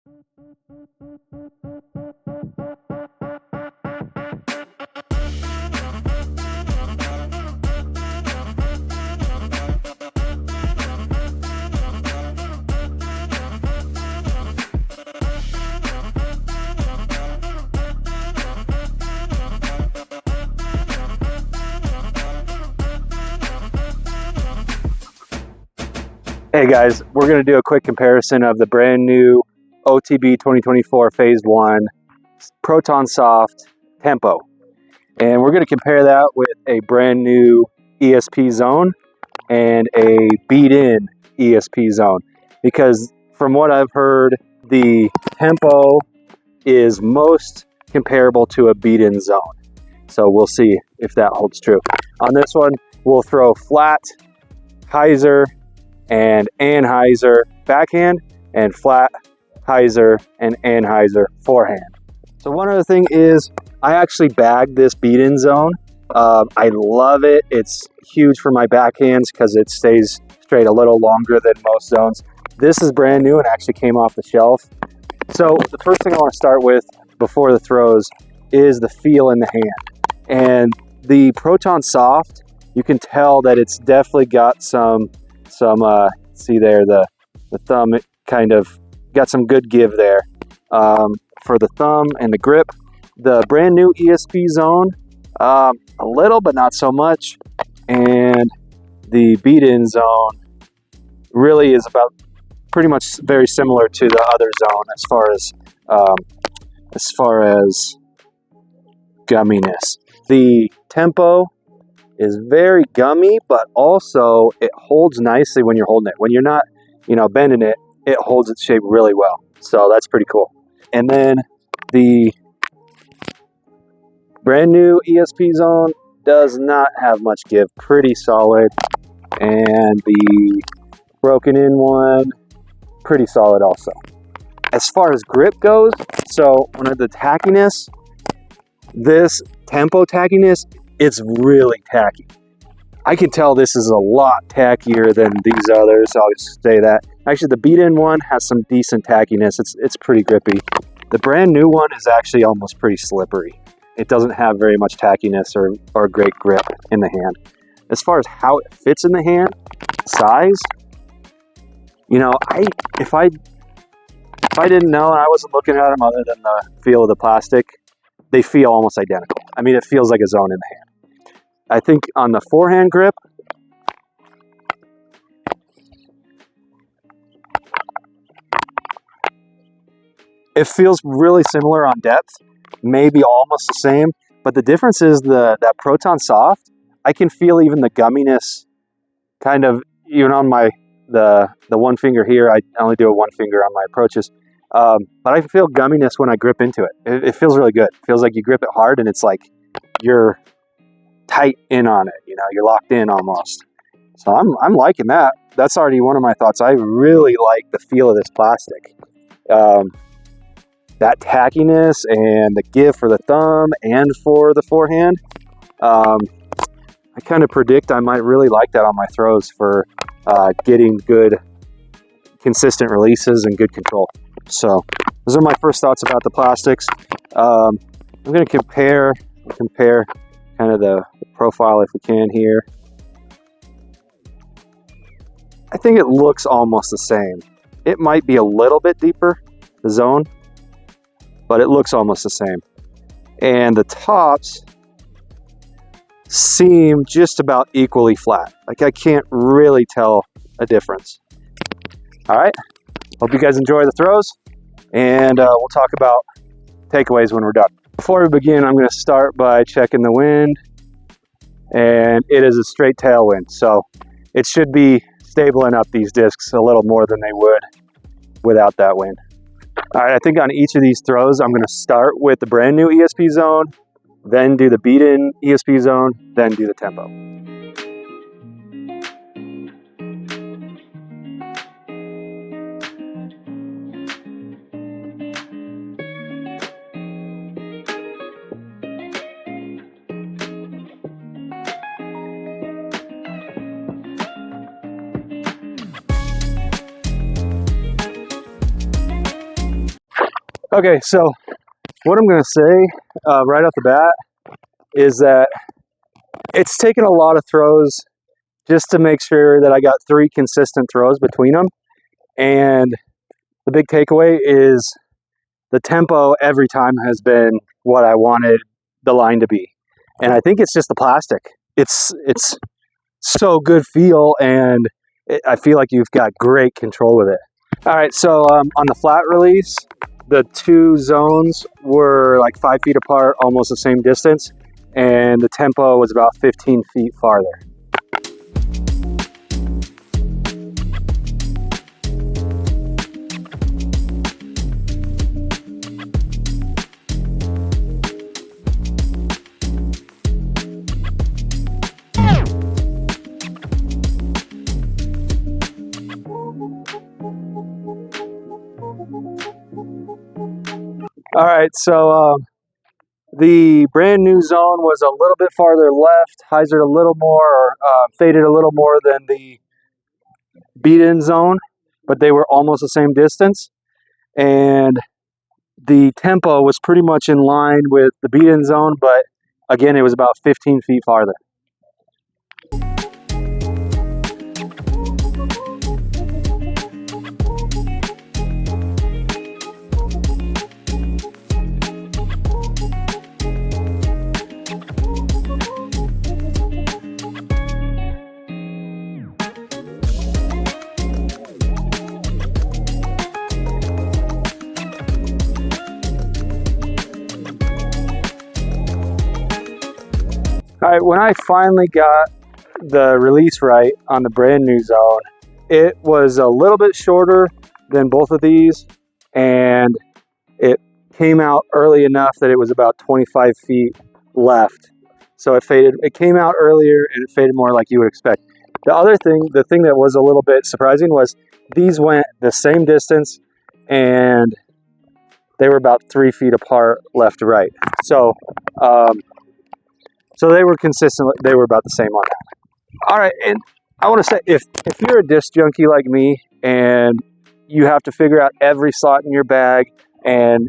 Hey guys, we're going to do a quick comparison of the brand new OTB 2024 Phase 1 Proton Soft Tempo. And we're going to compare that with a brand new ESP Zone and a beat-in ESP Zone. Because from what I've heard, the Tempo is most comparable to a beat-in Zone. So we'll see if that holds true. On this one, we'll throw flat Hyzer and Anhyzer backhand and flat Hyzer and Anhyzer forehand. So one other thing is I actually bagged this beat-in Zone. I love it. It's huge for my backhands because it stays straight a little longer than most zones. This is brand new and actually came off the shelf. So the first thing I want to start with before the throws is the feel in the hand. And the Proton Soft, you can tell that it's definitely got some see there, the thumb, it kind of got some good give there for the thumb and the grip. The brand new ESP Zone, a little but not so much, and the beat-in Zone really is about pretty much very similar to the other zone as far as gumminess. The Tempo is very gummy, but also it holds nicely when you're holding it. When you're not, bending it, it holds its shape really well. So that's pretty cool. And then the brand new ESP Zone does not have much give, pretty solid. And the broken in one, pretty solid also. As far as grip goes, so one of the tackiness, this Tempo tackiness, it's really tacky. I can tell this is a lot tackier than these others, so I'll just say that. Actually, the beat-in one has some decent tackiness. It's pretty grippy. The brand new one is actually almost pretty slippery. It doesn't have very much tackiness or great grip in the hand. As far as how it fits in the hand, size, if I didn't know and I wasn't looking at them other than the feel of the plastic, they feel almost identical. I mean, it feels like a zone in the hand. I think on the forehand grip, it feels really similar on depth, maybe almost the same, but the difference is that Proton Soft, I can feel even the gumminess kind of, even on the one finger here. I only do a one finger on my approaches. But I feel gumminess when I grip into it. It feels really good. It feels like you grip it hard and it's like you're tight in on it. You're locked in almost. So I'm liking that. That's already one of my thoughts. I really like the feel of this plastic. That tackiness and the give for the thumb and for the forehand. I kind of predict I might really like that on my throws for getting good, consistent releases and good control. So those are my first thoughts about the plastics. I'm going to compare kind of the profile if we can here. I think it looks almost the same. It might be a little bit deeper, the zone, but it looks almost the same. And the tops seem just about equally flat. Like I can't really tell a difference. All right. Hope you guys enjoy the throws, and we'll talk about takeaways when we're done. Before we begin, I'm going to start by checking the wind, and it is a straight tailwind, so it should be stabling up these discs a little more than they would without that wind. All right, I think on each of these throws, I'm going to start with the brand new ESP Zone, then do the beat-in ESP Zone, then do the Tempo. Okay, so what I'm going to say right off the bat is that it's taken a lot of throws just to make sure that I got 3 consistent throws between them. And the big takeaway is the tempo every time has been what I wanted the line to be. And I think it's just the plastic. It's so good feel, and I feel like you've got great control with it. All right, so on the flat release, the 2 zones were like 5 feet apart, almost the same distance, and the tempo was about 15 feet farther. All right, so the brand new zone was a little bit farther left, hyzered a little more, faded a little more than the beat-in zone, but they were almost the same distance. And the tempo was pretty much in line with the beat-in zone, but again, it was about 15 feet farther. All right, when I finally got the release right on the brand new zone, it was a little bit shorter than both of these, and it came out early enough that it was about 25 feet left. So it came out earlier and it faded more like you would expect. The thing that was a little bit surprising was these went the same distance and they were about 3 feet apart left to right. So so they were consistent, they were about the same on that. All right, and I want to say, if you're a disc junkie like me and you have to figure out every slot in your bag and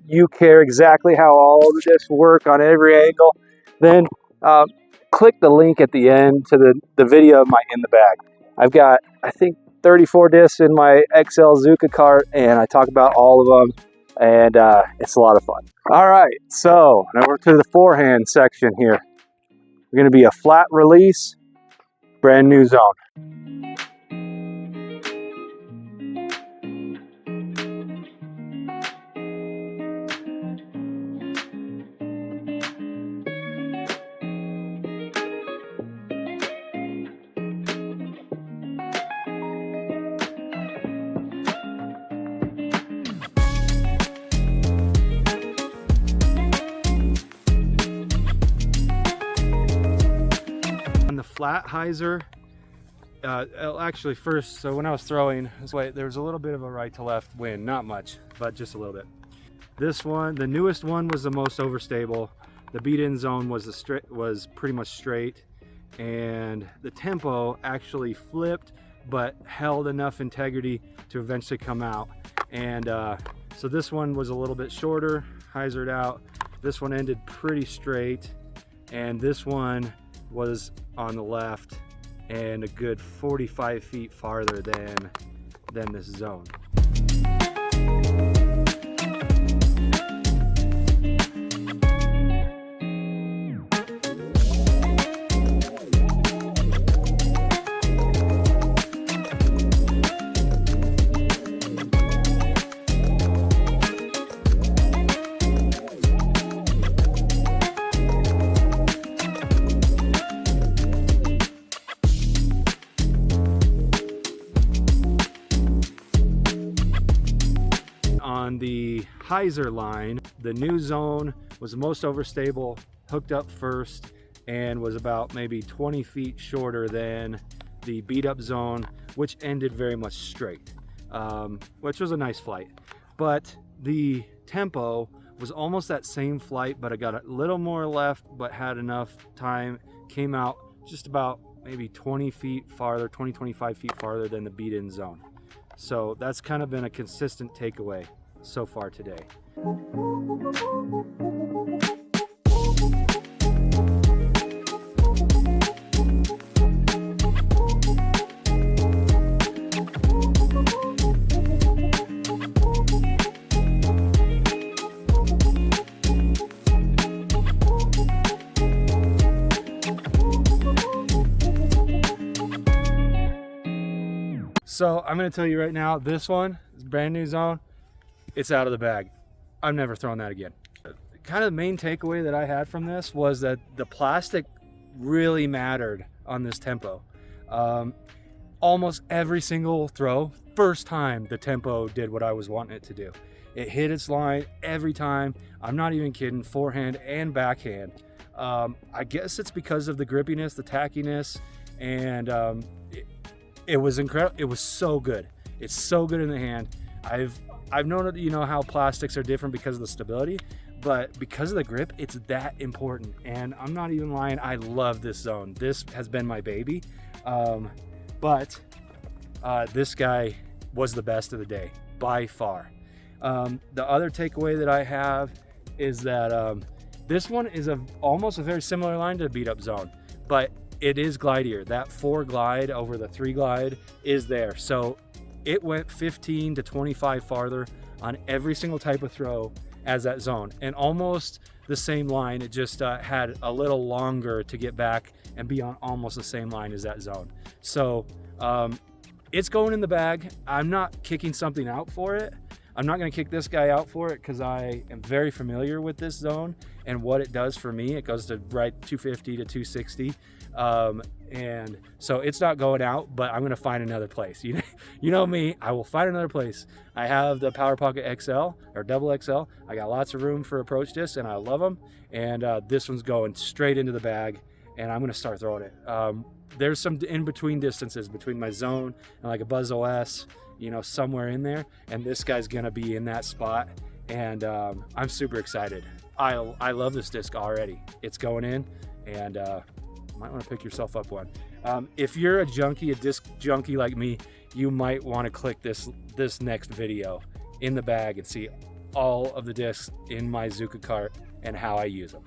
you care exactly how all the discs work on every angle, then click the link at the end to the video of my in the bag. I've got, I think, 34 discs in my XL Zuka cart, and I talk about all of them, and it's a lot of fun. All right, so now we're to the forehand section here. We're going to be a flat release, brand new zone. The flat hyzer, actually first, so when I was throwing this way, there was a little bit of a right to left wind, not much, but just a little bit. This one, the newest one, was the most overstable. The beat-in zone was pretty much straight, and the tempo actually flipped but held enough integrity to eventually come out. And so this one was a little bit shorter, hyzered out. This one ended pretty straight, and this one was on the left and a good 45 feet farther than this zone. On the hyzer line, the new zone was the most overstable, hooked up first, and was about maybe 20 feet shorter than the beat up zone, which ended very much straight, which was a nice flight. But the tempo was almost that same flight, but I got a little more left, but had enough time, came out just about maybe 20 feet farther, 25 feet farther than the beat-in zone. So that's kind of been a consistent takeaway. so far today. So I'm going to tell you right now, this one is brand new zone. It's out of the bag. I'm never throwing that again. Kind of the main takeaway that I had from this was that the plastic really mattered on this tempo. Almost every single throw, first time the tempo did what I was wanting it to do. It hit its line every time. I'm not even kidding, forehand and backhand. I guess it's because of the grippiness, the tackiness, and it was incredible. It was so good. It's so good in the hand. I've known that, you know, how plastics are different because of the stability, but because of the grip, it's that important. And I'm not even lying, I love this zone. This has been my baby. But this guy was the best of the day by far. The other takeaway that I have is that this one is almost a very similar line to the beat up zone, but it is glidier. That 4 glide over the 3 glide is there. So it went 15 to 25 farther on every single type of throw as that zone, and almost the same line. It just had a little longer to get back and be on almost the same line as that zone. So it's going in the bag. I'm not kicking something out for it. I'm not going to kick this guy out for it because I am very familiar with this zone and what it does for me. It goes to right 250 to 260. And so it's not going out, but I'm going to find another place. You know me, I will find another place. I have the Power Pocket XL or double XL. I got lots of room for approach discs and I love them. And this one's going straight into the bag and I'm going to start throwing it. There's some in-between distances between my zone and like a Buzz OS, you know, somewhere in there. And this guy's going to be in that spot. And I'm super excited. I love this disc already. It's going in and might want to pick yourself up one. If you're a junkie, a disc junkie like me, you might want to click this next video in the bag and see all of the discs in my Zuka cart and how I use them.